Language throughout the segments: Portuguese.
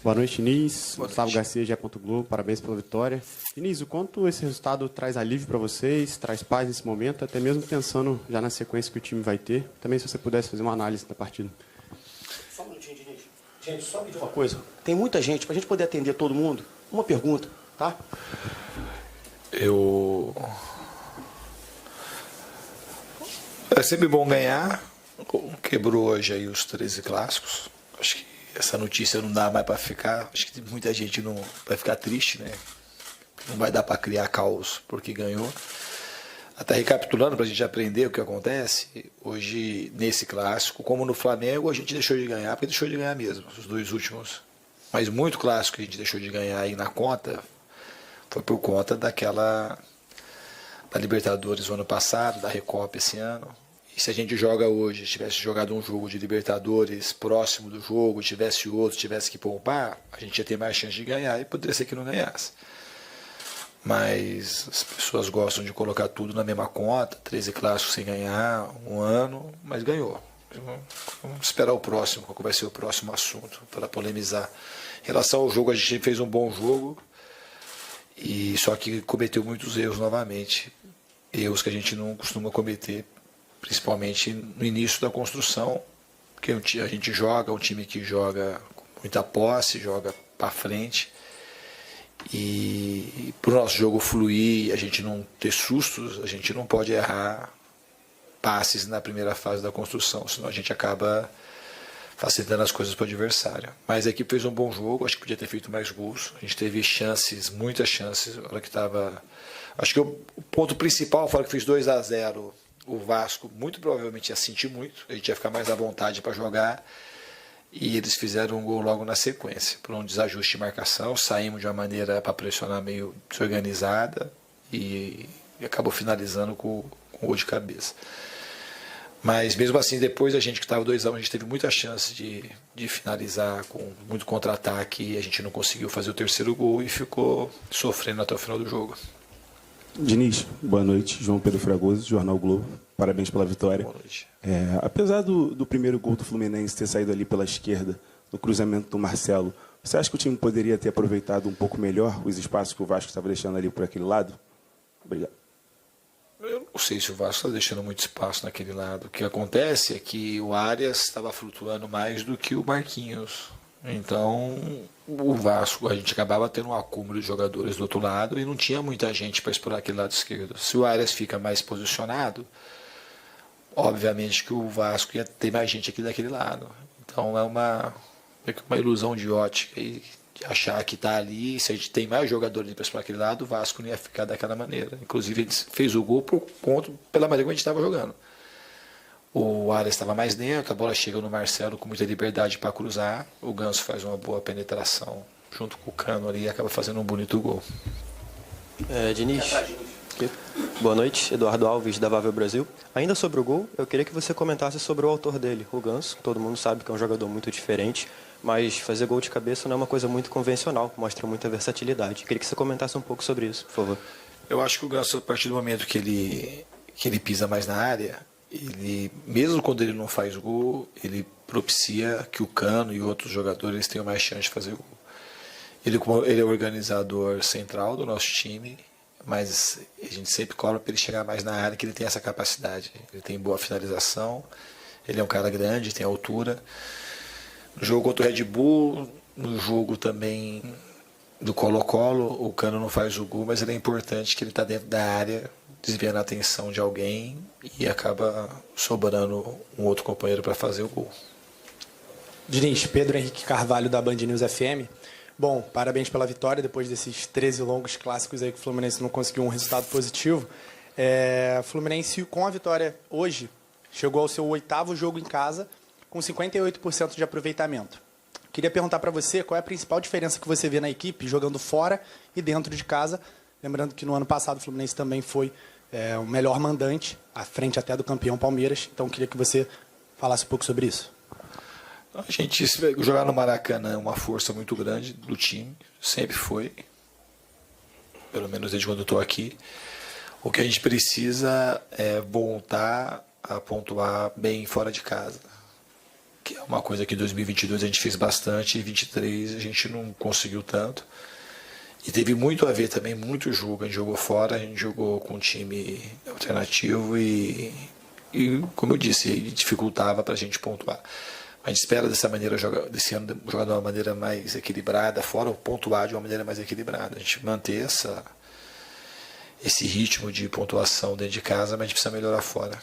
Boa noite, Diniz. Boa Gustavo noite. Garcia, GE. Globo. Parabéns pela vitória. Diniz, o quanto esse resultado traz alívio para vocês, traz paz nesse momento, até mesmo pensando já na sequência que o time vai ter? Também se você pudesse fazer uma análise da partida. Só um minutinho, Diniz. Gente, só pedir uma coisa. Tem muita gente, para a gente poder atender todo mundo, uma pergunta, tá? É sempre bom ganhar. Quebrou hoje aí os 13 clássicos. Acho que essa notícia não dá mais para ficar. Acho que muita gente não vai ficar triste, né? Não vai dar para criar caos porque ganhou. Até recapitulando para a gente aprender o que acontece, hoje nesse clássico, como no Flamengo, a gente deixou de ganhar, porque deixou de ganhar mesmo, os dois últimos. Mas muito clássico que a gente deixou de ganhar aí na conta foi por conta da Libertadores no ano passado, da Recopa esse ano. E se a gente joga hoje, tivesse jogado um jogo de Libertadores próximo do jogo, tivesse outro, tivesse que poupar, a gente ia ter mais chance de ganhar e poderia ser que não ganhasse. Mas as pessoas gostam de colocar tudo na mesma conta, 13 clássicos sem ganhar, um ano, mas ganhou. Vamos esperar o próximo, qual vai ser o próximo assunto, para polemizar. Em relação ao jogo, a gente fez um bom jogo, e só que cometeu muitos erros novamente. Erros que a gente não costuma cometer, principalmente no início da construção, porque a gente joga, um time que joga com muita posse, joga para frente, e para o nosso jogo fluir, a gente não ter sustos, a gente não pode errar passes na primeira fase da construção, senão a gente acaba facilitando as coisas para o adversário. Mas a equipe fez um bom jogo, acho que podia ter feito mais gols, a gente teve chances, muitas chances, a hora que estava... Acho que o ponto principal, fora que fez 2-0, o Vasco muito provavelmente ia sentir muito, a gente ia ficar mais à vontade para jogar, e eles fizeram um gol logo na sequência, por um desajuste de marcação, saímos de uma maneira para pressionar meio desorganizada, e acabou finalizando com o gol de cabeça. Mas mesmo assim, depois a gente que estava 2-1, a gente teve muita chance de finalizar com muito contra-ataque, e a gente não conseguiu fazer o terceiro gol e ficou sofrendo até o final do jogo. Diniz, boa noite. João Pedro Fragoso, Jornal Globo. Parabéns pela vitória. Boa noite. Apesar do primeiro gol do Fluminense ter saído ali pela esquerda, no cruzamento do Marcelo, você acha que o time poderia ter aproveitado um pouco melhor os espaços que o Vasco estava deixando ali por aquele lado? Obrigado. Eu não sei se o Vasco está deixando muito espaço naquele lado. O que acontece é que o Arias estava flutuando mais do que o Marquinhos. Então, o Vasco, a gente acabava tendo um acúmulo de jogadores do outro lado e não tinha muita gente para explorar aquele lado esquerdo. Se o Arias fica mais posicionado, obviamente que o Vasco ia ter mais gente aqui daquele lado. Então, é uma ilusão de ótica e de achar que está ali, se a gente tem mais jogadores para explorar aquele lado, o Vasco não ia ficar daquela maneira. Inclusive, ele fez o gol pela maneira como a gente estava jogando. O Arias estava mais dentro, a bola chega no Marcelo com muita liberdade para cruzar, o Ganso faz uma boa penetração junto com o Cano ali e acaba fazendo um bonito gol. Diniz, boa noite, Eduardo Alves, da Vável Brasil. Ainda sobre o gol, eu queria que você comentasse sobre o autor dele, o Ganso. Todo mundo sabe que é um jogador muito diferente, mas fazer gol de cabeça não é uma coisa muito convencional, mostra muita versatilidade. Eu queria que você comentasse um pouco sobre isso, por favor. Eu acho que o Ganso, a partir do momento que ele pisa mais na área, ele, mesmo quando ele não faz gol, ele propicia que o Cano e outros jogadores tenham mais chance de fazer gol. Ele é o organizador central do nosso time, mas a gente sempre cobra para ele chegar mais na área, que ele tem essa capacidade. Ele tem boa finalização, ele é um cara grande, tem altura. No jogo contra o Red Bull, no jogo também do Colo-Colo, o Cano não faz o gol, mas ele é importante que ele está dentro da área, desviando a atenção de alguém e acaba sobrando um outro companheiro para fazer o gol. Diniz, Pedro Henrique Carvalho, da Band News FM. Bom, parabéns pela vitória, depois desses 13 longos clássicos aí que o Fluminense não conseguiu um resultado positivo. O Fluminense, com a vitória hoje, chegou ao seu 8º jogo em casa, com 58% de aproveitamento. Queria perguntar para você qual é a principal diferença que você vê na equipe, jogando fora e dentro de casa. Lembrando que no ano passado o Fluminense também foi o melhor mandante, à frente até do campeão Palmeiras. Então, queria que você falasse um pouco sobre isso. A gente jogar no Maracanã é uma força muito grande do time, sempre foi, pelo menos desde quando eu estou aqui. O que a gente precisa é voltar a pontuar bem fora de casa. que é uma coisa que em 2022 a gente fez bastante, e em 2023 a gente não conseguiu tanto. E teve muito a ver também, muito jogo. A gente jogou fora, a gente jogou com um time alternativo e como eu disse, dificultava para a gente pontuar. A gente espera dessa maneira desse ano jogar de uma maneira mais equilibrada, fora o pontuar de uma maneira mais equilibrada. A gente manter esse ritmo de pontuação dentro de casa, mas a gente precisa melhorar fora.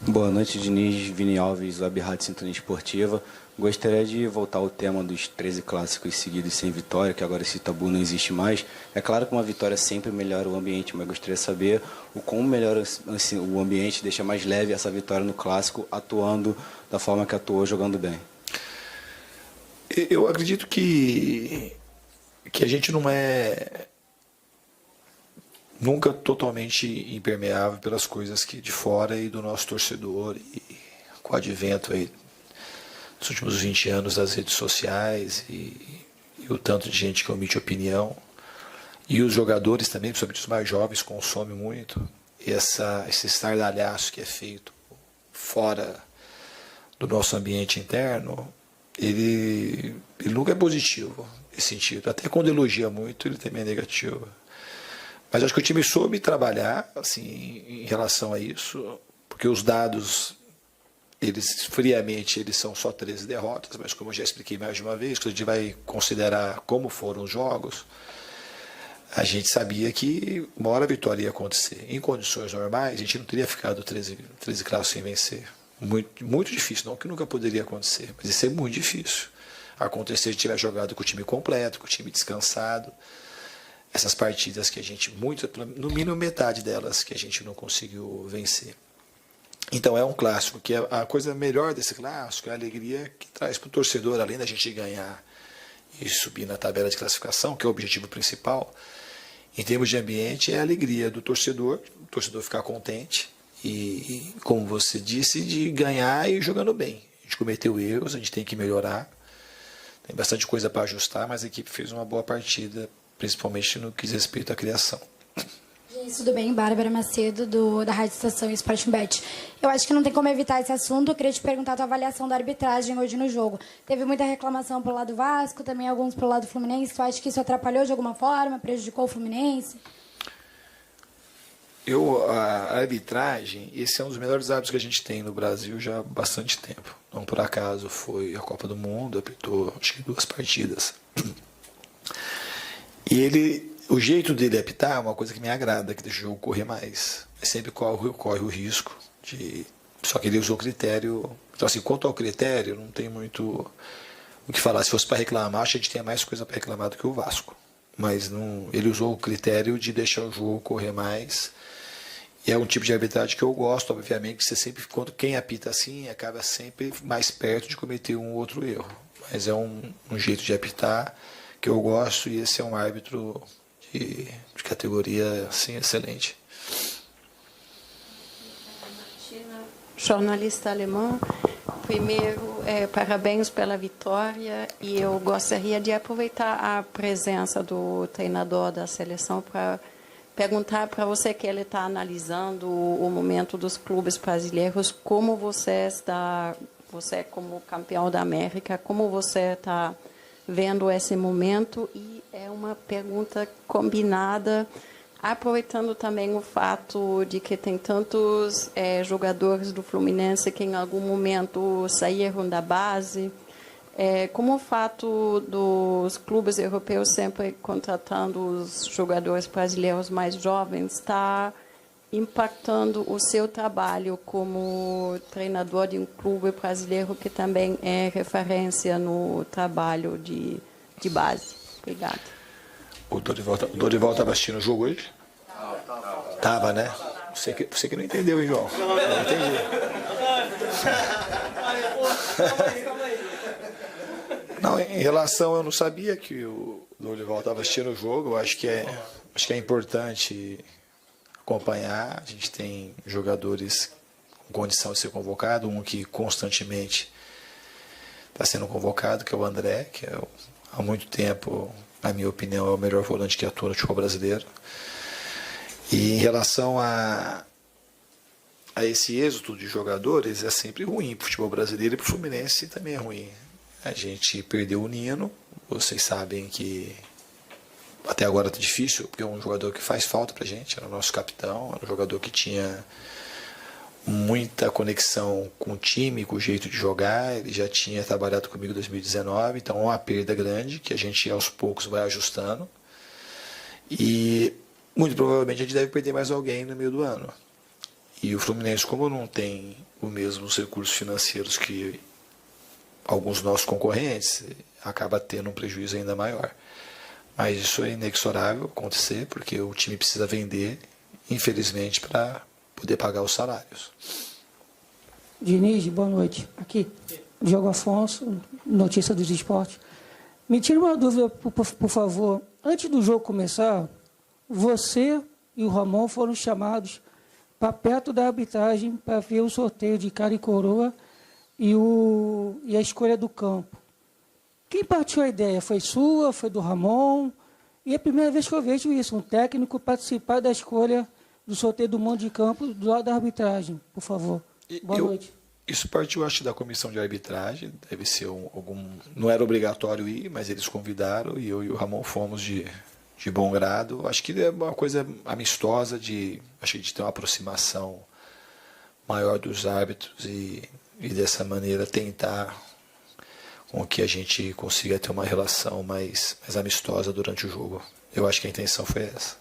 Boa noite, Diniz, Vini Alves, Web Rádio Sintonia Esportiva. Gostaria de voltar ao tema dos 13 clássicos seguidos sem vitória, que agora esse tabu não existe mais. É claro que uma vitória sempre melhora o ambiente, mas gostaria de saber o como melhora assim, o ambiente, deixa mais leve essa vitória no clássico, atuando da forma que atuou, jogando bem. Eu acredito que a gente não é nunca totalmente impermeável pelas coisas que de fora e do nosso torcedor, e com o advento aí dos últimos 20 anos das redes sociais e o tanto de gente que omite opinião, e os jogadores também, principalmente os mais jovens, consomem muito esse estardalhaço que é feito fora do nosso ambiente interno. Ele nunca é positivo nesse sentido, até quando elogia muito ele também é negativo. Mas acho que o time soube trabalhar assim, em relação a isso, porque os dados, friamente, eles são só 13 derrotas, mas como eu já expliquei mais de uma vez, quando a gente vai considerar como foram os jogos, a gente sabia que uma hora a vitória ia acontecer. Em condições normais, a gente não teria ficado 13 clássicos sem vencer. Muito, muito difícil, não que nunca poderia acontecer, mas isso é muito difícil. Acontecer de tiver jogado com o time completo, com o time descansado. Essas partidas que a gente, no mínimo metade delas, que a gente não conseguiu vencer. Então é um clássico, que a coisa melhor desse clássico é a alegria que traz para o torcedor, além da gente ganhar e subir na tabela de classificação, que é o objetivo principal. Em termos de ambiente, é a alegria do torcedor, o torcedor ficar contente e, como você disse, de ganhar e jogando bem. A gente cometeu erros, a gente tem que melhorar, tem bastante coisa para ajustar, mas a equipe fez uma boa partida, principalmente no que diz respeito à criação. Tudo bem, Bárbara Macedo, da Rádio Estação Sporting Bet. Eu acho que não tem como evitar esse assunto. Eu queria te perguntar a tua avaliação da arbitragem hoje no jogo. Teve muita reclamação pro lado Vasco, também alguns pro lado Fluminense. Tu acha que isso atrapalhou de alguma forma, prejudicou o Fluminense? A arbitragem, esse é um dos melhores árbitros que a gente tem no Brasil já há bastante tempo. Não por acaso foi a Copa do Mundo, apitou acho que 2 partidas. E o jeito dele apitar é uma coisa que me agrada, que deixa o jogo correr mais. Ele sempre corre o risco de... Só que ele usou o critério... Então, assim, quanto ao critério, não tem muito o que falar. Se fosse para reclamar, acho que a gente tem mais coisa para reclamar do que o Vasco. Mas não, ele usou o critério de deixar o jogo correr mais. E é um tipo de arbitragem que eu gosto, obviamente, que você sempre, quando quem apita assim, acaba sempre mais perto de cometer um outro erro. Mas é um jeito de apitar que eu gosto, e esse é um árbitro de categoria assim, excelente. Jornalista alemã, primeiro, parabéns pela vitória, e eu gostaria de aproveitar a presença do treinador da seleção para perguntar para você, que ele está analisando o momento dos clubes brasileiros, como você como campeão da América, como você está vendo esse momento. E é uma pergunta combinada, aproveitando também o fato de que tem tantos jogadores do Fluminense que em algum momento saíram da base, como o fato dos clubes europeus sempre contratando os jogadores brasileiros mais jovens está impactando o seu trabalho como treinador de um clube brasileiro que também é referência no trabalho de base. Obrigada. O Dorival estava assistindo o jogo hoje? Tava, né? Você que não entendeu, hein, João? Não entendi. Não, em relação, eu não sabia que o Dorival estava assistindo o jogo. Eu acho que é importante acompanhar. A gente tem jogadores com condição de ser convocado, um que constantemente está sendo convocado, que é o André, que há muito tempo, na minha opinião, é o melhor volante que atua no futebol brasileiro. E em relação à a esse êxito de jogadores é sempre ruim. Para o futebol brasileiro e para o Fluminense também é ruim. A gente perdeu o Nino, vocês sabem que até agora está difícil, porque é um jogador que faz falta para a gente, era o nosso capitão, era um jogador que tinha muita conexão com o time, com o jeito de jogar, ele já tinha trabalhado comigo em 2019, então é uma perda grande que a gente aos poucos vai ajustando e muito provavelmente a gente deve perder mais alguém no meio do ano. E o Fluminense, como não tem os mesmos recursos financeiros que alguns nossos concorrentes, acaba tendo um prejuízo ainda maior. Mas isso é inexorável acontecer, porque o time precisa vender, infelizmente, para poder pagar os salários. Diniz, boa noite. Aqui, Diogo Afonso, Notícia dos Esportes. Me tira uma dúvida, por favor. Antes do jogo começar, você e o Ramon foram chamados para perto da arbitragem para ver o sorteio de cara e coroa e a escolha do campo. Quem partiu a ideia? Foi sua? Foi do Ramon? E é a primeira vez que eu vejo isso, um técnico participar da escolha do sorteio do mando de campo do lado da arbitragem, por favor. Boa noite. Isso partiu, acho, da comissão de arbitragem, deve ser não era obrigatório ir, mas eles convidaram e eu e o Ramon fomos de bom grado. Acho que é uma coisa amistosa, acho que de ter uma aproximação maior dos árbitros e dessa maneira tentar com que a gente consiga ter uma relação mais amistosa durante o jogo. Eu acho que a intenção foi essa.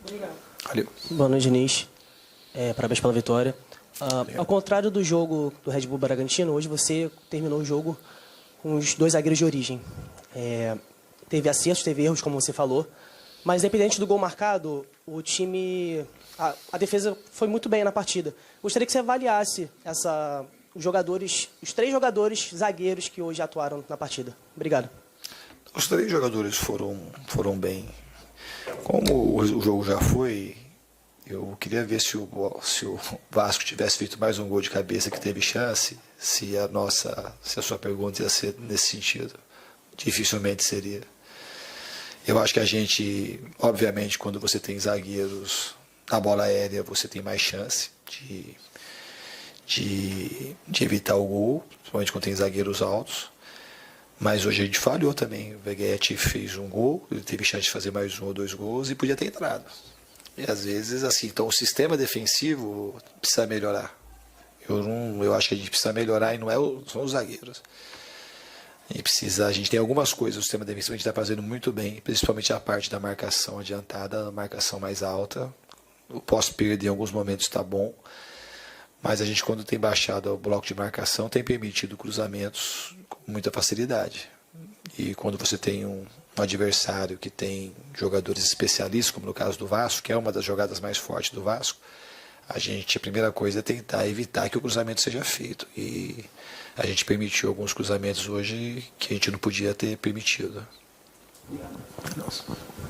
Obrigado. Valeu. Boa noite, Diniz. Parabéns pela vitória. Ao contrário do jogo do Red Bull Bragantino, hoje você terminou o jogo com os 2 zagueiros de origem. Teve acertos, teve erros, como você falou, mas independente do gol marcado, o time... A defesa foi muito bem na partida. Gostaria que você avaliasse os 3 jogadores zagueiros que hoje atuaram na partida. Obrigado. Os 3 jogadores foram bem. Como o jogo já foi, eu queria ver se o Vasco tivesse feito mais um gol de cabeça que teve chance, se a sua pergunta ia ser nesse sentido. Dificilmente seria. Eu acho que a gente, obviamente, quando você tem zagueiros na bola aérea, você tem mais chance de evitar o gol, principalmente quando tem zagueiros altos. Mas hoje a gente falhou também. O Veguete fez um gol, ele teve chance de fazer mais 1 ou 2 gols e podia ter entrado. E às vezes, assim, então o sistema defensivo precisa melhorar. Eu acho que a gente precisa melhorar e não são os zagueiros. A gente tem algumas coisas, o sistema defensivo a gente está fazendo muito bem, principalmente a parte da marcação adiantada, a marcação mais alta. O pós-perda em alguns momentos está bom. Mas a gente, quando tem baixado o bloco de marcação, tem permitido cruzamentos com muita facilidade. E quando você tem um adversário que tem jogadores especialistas, como no caso do Vasco, que é uma das jogadas mais fortes do Vasco, a primeira coisa é tentar evitar que o cruzamento seja feito. E a gente permitiu alguns cruzamentos hoje que a gente não podia ter permitido.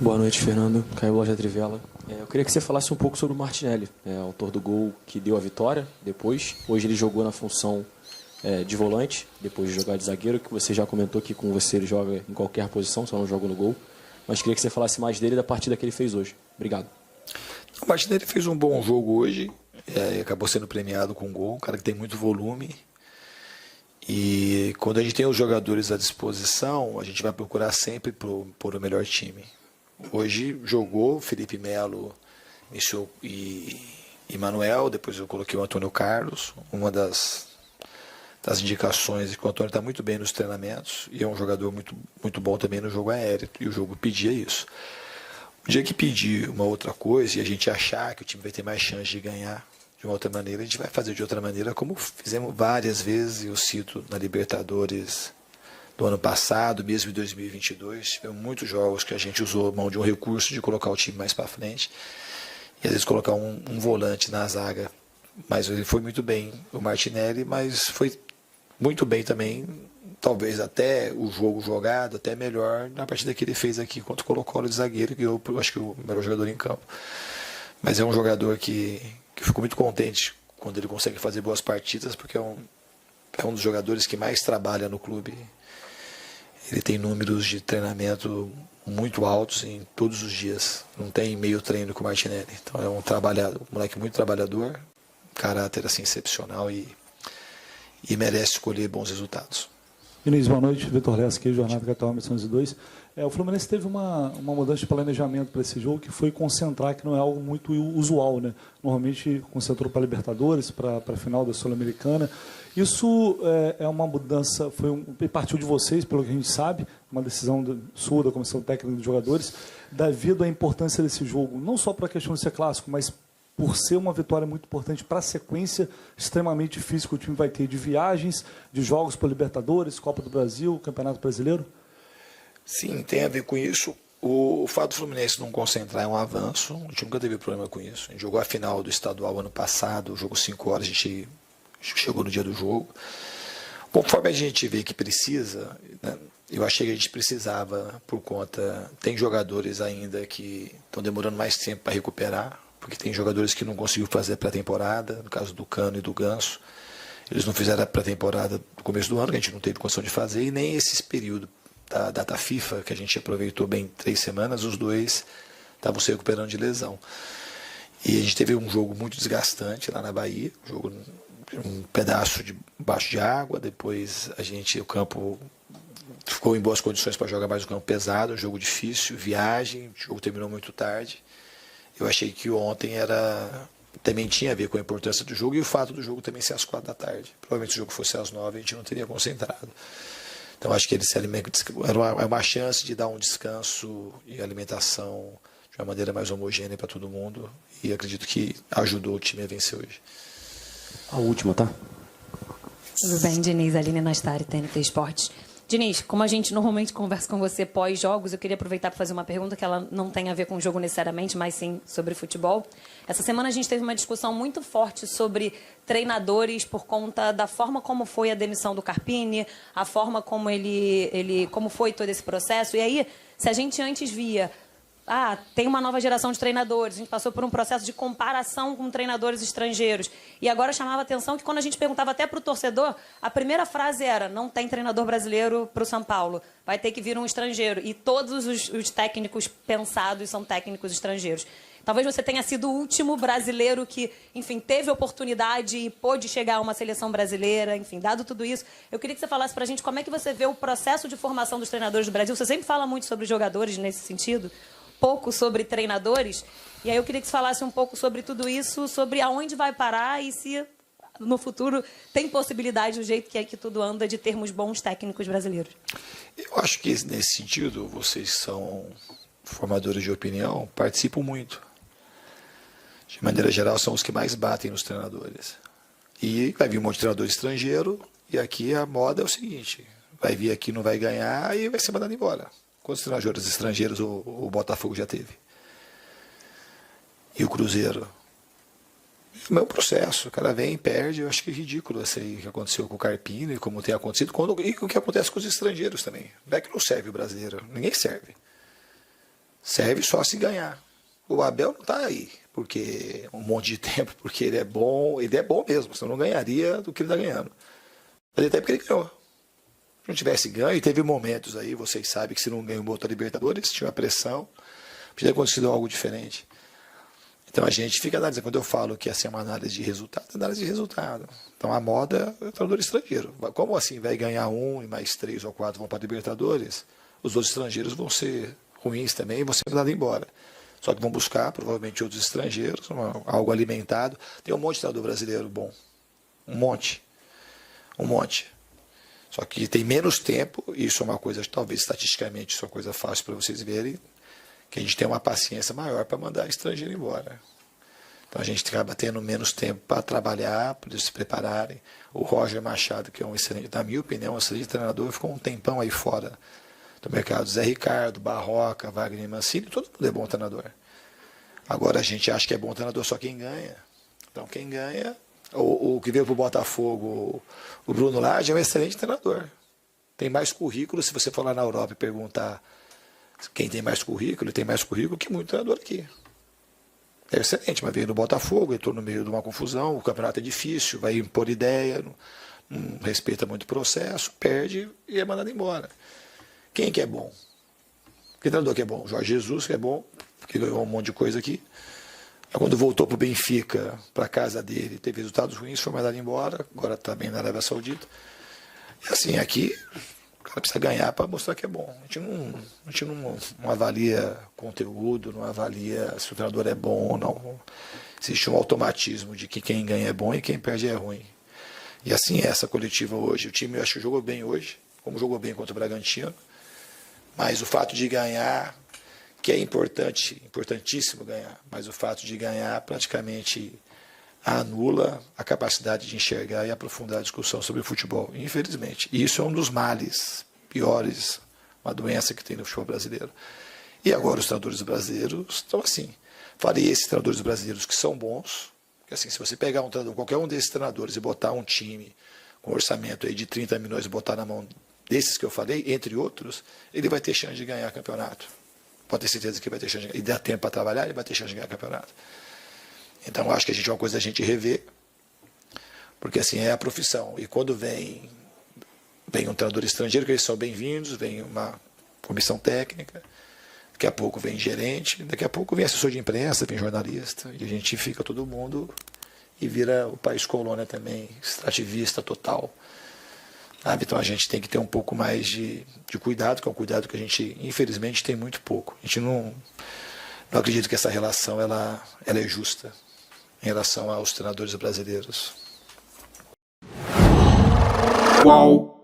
Boa noite, Fernando. Caio Loja Trivela. Eu queria que você falasse um pouco sobre o Martinelli, autor do gol que deu a vitória depois. Hoje ele jogou na função de volante, depois de jogar de zagueiro, que você já comentou que com você ele joga em qualquer posição, só não joga no gol. Mas queria que você falasse mais dele e da partida que ele fez hoje. Obrigado. O Martinelli fez um bom jogo hoje, acabou sendo premiado com um gol, um cara que tem muito volume. E quando a gente tem os jogadores à disposição, a gente vai procurar sempre por o melhor time. Hoje jogou Felipe Melo e Manuel, depois eu coloquei o Antônio Carlos. Uma das indicações é que o Antônio está muito bem nos treinamentos e é um jogador muito, muito bom também no jogo aéreo, e o jogo pedia isso. O dia que pedir uma outra coisa e a gente achar que o time vai ter mais chance de ganhar de uma outra maneira, a gente vai fazer de outra maneira, como fizemos várias vezes, eu cito na Libertadores do ano passado, mesmo em 2022, tivemos muitos jogos que a gente usou mão de um recurso de colocar o time mais para frente, e às vezes colocar um volante na zaga, mas ele foi muito bem, o Martinelli, mas foi muito bem também, talvez até o jogo jogado, até melhor na partida que ele fez aqui contra o Colo-Colo de zagueiro, que eu acho que o melhor jogador em campo. Mas é um jogador que fico muito contente quando ele consegue fazer boas partidas, porque é um dos jogadores que mais trabalha no clube. Ele tem números de treinamento muito altos em todos os dias. Não tem meio treino com o Martinelli. Então é um moleque muito trabalhador, caráter assim excepcional e merece escolher bons resultados. Vinícius, boa noite. Vitor Lessa aqui, Jornada Capital 1902. O Fluminense teve uma mudança de planejamento para esse jogo, que foi concentrar, que não é algo muito usual, né? Normalmente concentrou para a Libertadores, para a final da Sul-Americana. Isso é uma mudança, partiu de vocês, pelo que a gente sabe, uma decisão sua, da Comissão Técnica dos Jogadores, devido à importância desse jogo, não só para a questão de ser clássico, mas por ser uma vitória muito importante para a sequência extremamente difícil que o time vai ter de viagens, de jogos para Libertadores, Copa do Brasil, Campeonato Brasileiro? Sim, tem a ver com isso. O fato do Fluminense não concentrar é um avanço. O time nunca teve problema com isso. A gente jogou a final do estadual ano passado, o jogo 5 horas, a gente chegou no dia do jogo. Conforme a gente vê que precisa, né, eu achei que a gente precisava, por conta... Tem jogadores ainda que estão demorando mais tempo para recuperar, porque tem jogadores que não conseguiram fazer a pré-temporada, no caso do Cano e do Ganso. Eles não fizeram a pré-temporada no começo do ano, que a gente não teve condição de fazer, e nem esse período da data FIFA, que a gente aproveitou bem 3 semanas, os dois estavam se recuperando de lesão. E a gente teve um jogo muito desgastante lá na Bahia, um pedaço debaixo de água, depois o campo ficou em boas condições para jogar mais um campo pesado, um jogo difícil, viagem, o jogo terminou muito tarde. Eu achei que ontem também tinha a ver com a importância do jogo e o fato do jogo também ser às 4 da tarde. Provavelmente se o jogo fosse às 9, a gente não teria concentrado. Então acho que ele se alimenta, era uma chance de dar um descanso e alimentação de uma maneira mais homogênea para todo mundo, e acredito que ajudou o time a vencer hoje. A última, tá? Tudo bem, Diniz, Aline Nastari, TNT Esportes. Diniz, como a gente normalmente conversa com você pós-jogos, eu queria aproveitar para fazer uma pergunta que ela não tem a ver com o jogo necessariamente, mas sim sobre futebol. Essa semana a gente teve uma discussão muito forte sobre treinadores por conta da forma como foi a demissão do Carpini, a forma como como foi todo esse processo. E aí, se a gente antes via... tem uma nova geração de treinadores, a gente passou por um processo de comparação com treinadores estrangeiros. E agora chamava a atenção que quando a gente perguntava até para o torcedor, a primeira frase era: não tem treinador brasileiro para o São Paulo, vai ter que vir um estrangeiro. E todos os técnicos pensados são técnicos estrangeiros. Talvez você tenha sido o último brasileiro que, enfim, teve oportunidade e pôde chegar a uma seleção brasileira, enfim, dado tudo isso. Eu queria que você falasse para a gente como é que você vê o processo de formação dos treinadores do Brasil. Você sempre fala muito sobre jogadores nesse sentido, pouco sobre treinadores, e aí eu queria que você falasse um pouco sobre tudo isso, sobre aonde vai parar e se no futuro tem possibilidade, do jeito que tudo anda, de termos bons técnicos brasileiros. Eu acho que nesse sentido, vocês são formadores de opinião, participam muito. De maneira geral, são os que mais batem nos treinadores. E vai vir um monte de treinador estrangeiro, e aqui a moda é o seguinte: vai vir aqui, não vai ganhar e vai ser mandado embora. Quantos treinadores estrangeiros o Botafogo já teve? E o Cruzeiro? O mesmo processo. O cara vem e perde. Eu acho que é ridículo isso aí que aconteceu com o Carpini, como tem acontecido, e o que acontece com os estrangeiros também. Não é que não serve o brasileiro. Ninguém serve. Serve só se ganhar. O Abel não está aí porque um monte de tempo, porque ele é bom mesmo, senão não ganharia do que ele está ganhando. Mas ele está aí porque ele ganhou. Se não tivesse ganho, e teve momentos aí, vocês sabem que se não ganhou outra Libertadores, tinha uma pressão, podia ter acontecido algo diferente. Então a gente fica analisando. Quando eu falo que essa é uma análise de resultado, é análise de resultado. Então a moda é o treinador estrangeiro. Como assim vai ganhar um e mais 3 ou 4 vão para a Libertadores? Os outros estrangeiros vão ser ruins também e vão ser mandados embora. Só que vão buscar, provavelmente, outros estrangeiros, algo alimentado. Tem um monte de treinador brasileiro bom. Um monte. Só que tem menos tempo, e isso é uma coisa, talvez estatisticamente, isso é uma coisa fácil para vocês verem, que a gente tem uma paciência maior para mandar estrangeiro embora. Então a gente acaba tendo menos tempo para trabalhar, para eles se prepararem. O Roger Machado, que é um excelente, na minha opinião, um excelente treinador, ficou um tempão aí fora do mercado. Zé Ricardo, Barroca, Wagner Mancini, todo mundo é bom treinador. Agora a gente acha que é bom treinador só quem ganha. Então quem ganha, o que veio para o Botafogo, o Bruno Lage, é um excelente treinador. Tem mais currículo, se você for lá na Europa e perguntar quem tem mais currículo, ele tem mais currículo que muito treinador aqui. É excelente, mas veio no Botafogo, entrou no meio de uma confusão, o campeonato é difícil, vai impor ideia, não respeita muito o processo, perde e é mandado embora. Quem que é bom? Que treinador que é bom? Jorge Jesus, que é bom, que ganhou um monte de coisa aqui. Quando voltou para o Benfica, para a casa dele, teve resultados ruins, foi mandado embora, agora está bem na Arábia Saudita. E assim, aqui o cara precisa ganhar para mostrar que é bom. A gente não avalia conteúdo, não avalia se o treinador é bom ou não. Existe um automatismo de que quem ganha é bom e quem perde é ruim. E assim é essa coletiva hoje. O time, eu acho que jogou bem hoje, como jogou bem contra o Bragantino. Mas o fato de ganhar, que é importante, importantíssimo ganhar, mas o fato de ganhar praticamente anula a capacidade de enxergar e aprofundar a discussão sobre o futebol, infelizmente. E isso é um dos males piores, uma doença que tem no futebol brasileiro. E agora os treinadores brasileiros estão assim. Falei esses treinadores brasileiros que são bons, porque assim, se você pegar um treinador, qualquer um desses treinadores e botar um time com orçamento aí de 30 milhões e botar na mão desses que eu falei, entre outros, ele vai ter chance de ganhar campeonato. Pode ter certeza que vai ter chance de ganhar. E dá tempo para trabalhar, ele vai ter chance de ganhar campeonato. Então, acho que é uma coisa a gente rever, porque assim, é a profissão. E quando vem um treinador estrangeiro, que eles são bem-vindos, vem uma comissão técnica, daqui a pouco vem gerente, daqui a pouco vem assessor de imprensa, vem jornalista, e a gente fica todo mundo e vira o país colônia também, extrativista total. Então a gente tem que ter um pouco mais de cuidado, que é um cuidado que a gente, infelizmente, tem muito pouco. A gente não acredita que essa relação ela é justa em relação aos treinadores brasileiros. Qual